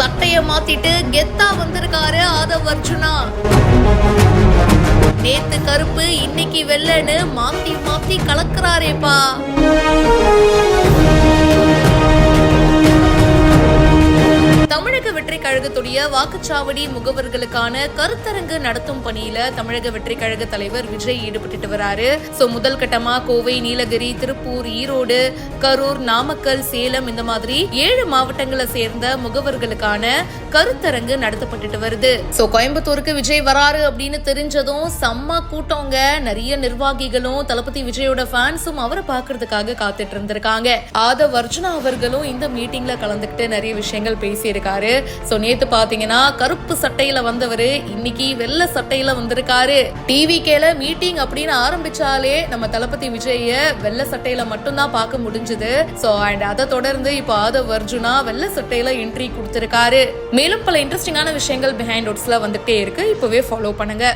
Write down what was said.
சட்டைய மாத்திட்டு கெத்தா வந்திருக்காரு ஆதவ் அர்ஜுனா. நேத்து கருப்பு இன்னைக்கு வெள்ளன்னு மாத்தி மாத்தி கலக்குறாரேப்பா. தமிழக வெற்றி கழகத்துடைய வாக்குச்சாவடி முகவர்களுக்கான கருத்தரங்கு நடத்தும் பணியில தமிழக வெற்றி கழக தலைவர் விஜய் ஈடுபட்டு வராரு. முதல் கட்டமா கோவை, நீலகிரி, திருப்பூர், ஈரோடு, கரூர், நாமக்கல், சேலம் இந்த மாதிரி 7 மாவட்டங்களை சேர்ந்த முகவர்களுக்கான கருத்தரங்கு நடத்தப்பட்டு வருது. கோயம்புத்தூருக்கு விஜய் வராரு அப்படின்னு தெரிஞ்சதும் செம்ம கூட்டங்க. நிறைய நிர்வாகிகளும் தளபதி விஜயோட ஃபேன்ஸும் அவரை பாக்குறதுக்காக காத்துட்டு இருந்திருக்காங்க. ஆதவ் அர்ஜுனா அவர்களும் இந்த மீட்டிங்ல கலந்துகிட்டு நிறைய விஷயங்கள் பேசியிருக்காரு. நேத்து பாத்தீங்கன்னா கருப்பு சட்டையில வந்தவரு இன்னைக்கு வெள்ளை சட்டையில வந்திருக்காரு. டிவிகேல மீட்டிங் அப்படின்னு ஆரம்பிச்சாலே நம்ம தளபதி விஜய வெள்ளை சட்டையில மட்டும் தான் பார்க்க முடிஞ்சது. அதை தொடர்ந்து இப்ப ஆதவ் அர்ஜுனா வெள்ளை சட்டையில என்ட்ரி கொடுத்திருக்காரு. மேலும் பல இன்ட்ரெஸ்டிங்கான விஷயங்கள் பிஹைண்ட் ஒட்ஸ்ல வந்துட்டே இருக்கு. இப்பவே ஃபாலோ பண்ணுங்க.